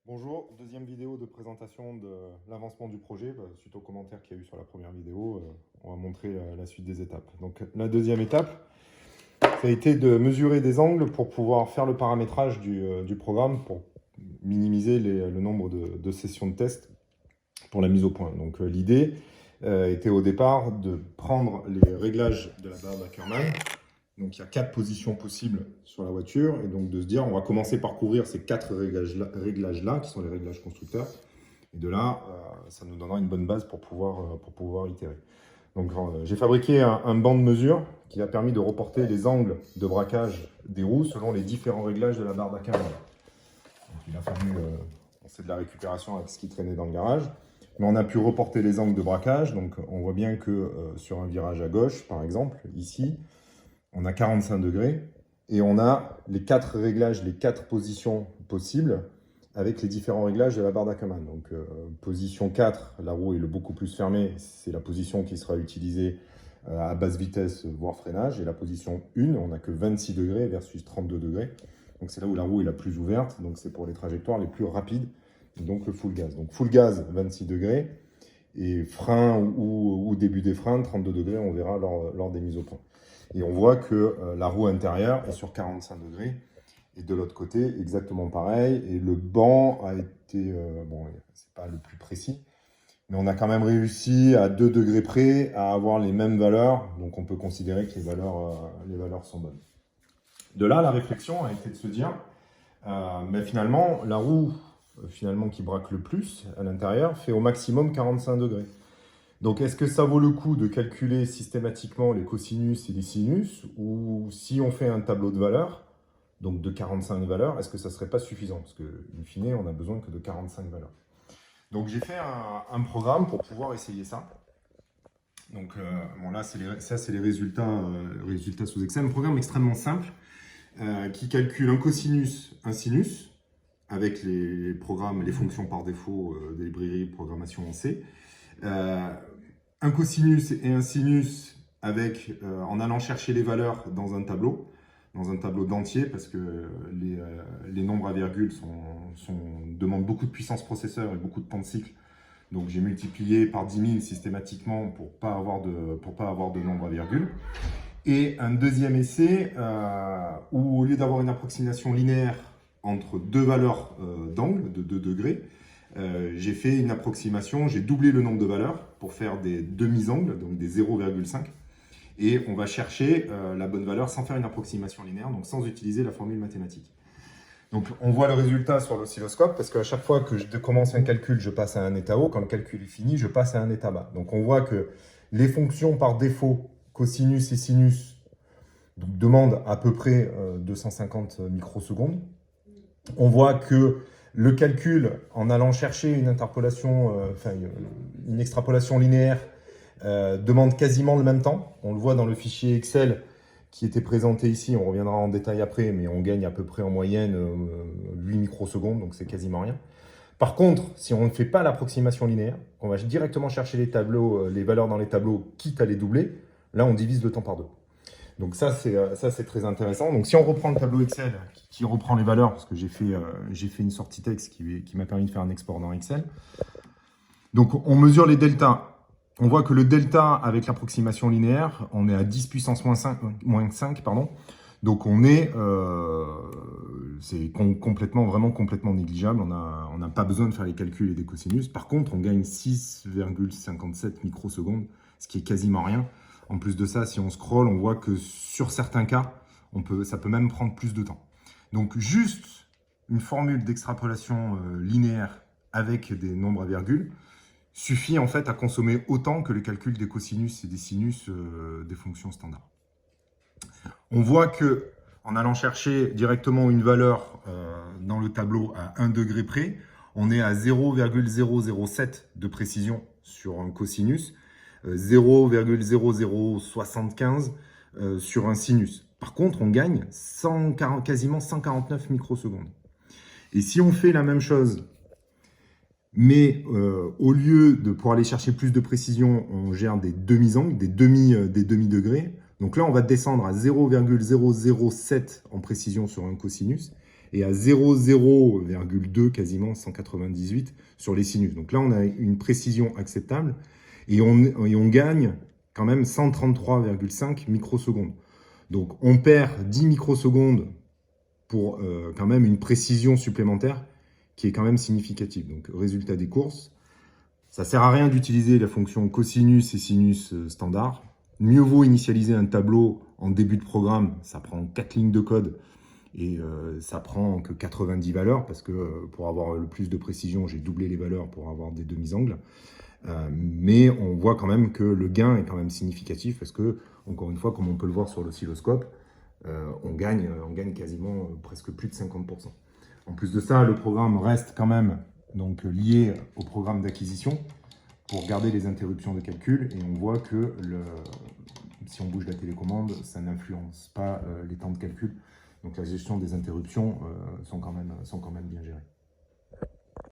Bonjour, deuxième vidéo de présentation de l'avancement du projet. Suite aux commentaires qu'il y a eu sur la première vidéo, on va montrer la suite des étapes. Donc la deuxième étape, ça a été de mesurer des angles pour pouvoir faire le paramétrage du programme pour minimiser le nombre de sessions de test pour la mise au point. Donc l'idée était au départ de prendre les réglages de la barre d'Ackermann. Donc il y a 4 positions possibles sur la voiture, et donc de se dire on va commencer par couvrir ces 4 réglages-là, qui sont les réglages constructeurs, et de là, ça nous donnera une bonne base pour pouvoir itérer. Donc j'ai fabriqué un banc de mesure qui a permis de reporter les angles de braquage des roues selon les différents réglages de la barre d'Ackermann. Donc il a fallu, c'est de la récupération avec ce qui traînait dans le garage, mais on a pu reporter les angles de braquage. Donc on voit bien que sur un virage à gauche, par exemple, ici, on a 45 degrés et on a les 4 réglages, les 4 positions possibles avec les différents réglages de la barre d'Ackermann. Donc position 4, la roue est beaucoup plus fermée, c'est la position qui sera utilisée à basse vitesse, voire freinage. Et la position 1, on n'a que 26 degrés versus 32 degrés. Donc c'est là où la roue est la plus ouverte, donc c'est pour les trajectoires les plus rapides, donc le full gaz. Donc full gaz, 26 degrés, et frein ou début des freins, 32 degrés, on verra lors des mises au point. Et on voit que la roue intérieure est sur 45 degrés. Et de l'autre côté, exactement pareil. Et le banc a été, bon, c'est pas le plus précis, mais on a quand même réussi à 2 degrés près à avoir les mêmes valeurs. Donc on peut considérer que les valeurs sont bonnes. De là, la réflexion a été de se dire, mais finalement, la roue qui braque le plus à l'intérieur fait au maximum 45 degrés. Donc, est-ce que ça vaut le coup de calculer systématiquement les cosinus et les sinus, ou si on fait un tableau de valeurs, donc de 45 valeurs, est-ce que ça ne serait pas suffisant? Parce qu'in fine, on n'a besoin que de 45 valeurs. Donc, j'ai fait un programme pour pouvoir essayer ça. Donc, bon, là, ça, c'est les résultats sous Excel. Un programme extrêmement simple qui calcule un cosinus, un sinus, avec les programmes, les fonctions par défaut des librairies de programmation en C. Un cosinus et un sinus avec, en allant chercher les valeurs dans un tableau d'entier, parce que les nombres à virgule demandent beaucoup de puissance processeur et beaucoup de temps de cycle. Donc j'ai multiplié par 10 000 systématiquement pour pas avoir de nombre à virgule. Et un deuxième essai où, au lieu d'avoir une approximation linéaire entre deux valeurs d'angle de 2 degrés, j'ai fait une approximation, j'ai doublé le nombre de valeurs pour faire des demi-angles, donc des 0,5. Et on va chercher la bonne valeur sans faire une approximation linéaire, donc sans utiliser la formule mathématique. Donc on voit le résultat sur l'oscilloscope, parce qu'à chaque fois que je commence un calcul, je passe à un état haut. Quand le calcul est fini, je passe à un état bas. Donc on voit que les fonctions par défaut, cosinus et sinus, demandent à peu près 250 microsecondes. On voit que le calcul, en allant chercher une interpolation, une extrapolation linéaire, demande quasiment le même temps. On le voit dans le fichier Excel qui était présenté ici, on reviendra en détail après, mais on gagne à peu près en moyenne 8 microsecondes, donc c'est quasiment rien. Par contre, si on ne fait pas l'approximation linéaire, on va directement chercher les valeurs dans les tableaux, quitte à les doubler, là on divise le temps par 2. Donc ça c'est très intéressant. Donc si on reprend le tableau Excel qui reprend les valeurs, parce que j'ai fait une sortie texte qui m'a permis de faire un export dans Excel. Donc on mesure les deltas. On voit que le delta avec l'approximation linéaire, on est à 10 puissance moins 5, pardon. Donc on est, c'est vraiment complètement négligeable. On n'a pas besoin de faire les calculs et des cosinus. Par contre, on gagne 6,57 microsecondes, ce qui est quasiment rien. En plus de ça, si on scrolle, on voit que sur certains cas, ça peut même prendre plus de temps. Donc juste une formule d'extrapolation linéaire avec des nombres à virgule suffit en fait à consommer autant que le calcul des cosinus et des sinus des fonctions standards. On voit que en allant chercher directement une valeur dans le tableau à 1 degré près, on est à 0,007 de précision sur un cosinus, 0,0075 sur un sinus. Par contre, on gagne quasiment 149 microsecondes. Et si on fait la même chose, mais au lieu de pour aller chercher plus de précision, on gère des demi-angles, des demi-degrés. Donc là, on va descendre à 0,007 en précision sur un cosinus et à 0,0,2 quasiment 198 sur les sinus. Donc là, on a une précision acceptable et on gagne quand même 133,5 microsecondes. Donc on perd 10 microsecondes pour quand même une précision supplémentaire qui est quand même significative. Donc résultat des courses, ça sert à rien d'utiliser la fonction cosinus et sinus standard. Mieux vaut initialiser un tableau en début de programme, ça prend 4 lignes de code et ça prend que 90 valeurs parce que pour avoir le plus de précision, j'ai doublé les valeurs pour avoir des demi-angles. Mais on voit quand même que le gain est quand même significatif parce que, encore une fois, comme on peut le voir sur l'oscilloscope, on gagne quasiment presque plus de 50%. En plus de ça, le programme reste quand même donc, lié au programme d'acquisition pour garder les interruptions de calcul et on voit que si on bouge la télécommande, ça n'influence pas les temps de calcul. Donc la gestion des interruptions sont quand même bien gérées.